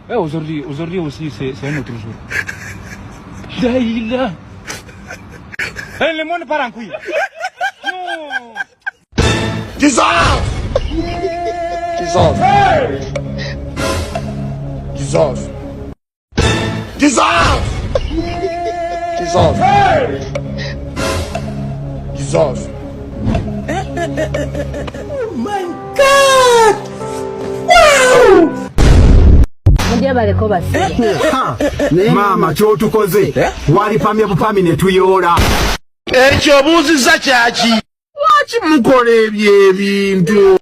Aujourd'hui aussi, c'est un autre jour. Daïla. Le monde part en couille. Non. Dissolve! Dissolve. Dissolve. Dissolve! Dissolve. Dissolve. Oh my God! Wow! Mama kyotukoze walipamya bupami ne tuyola Ekyo buuziza kyaki? lwaki mukola ebyo ebintu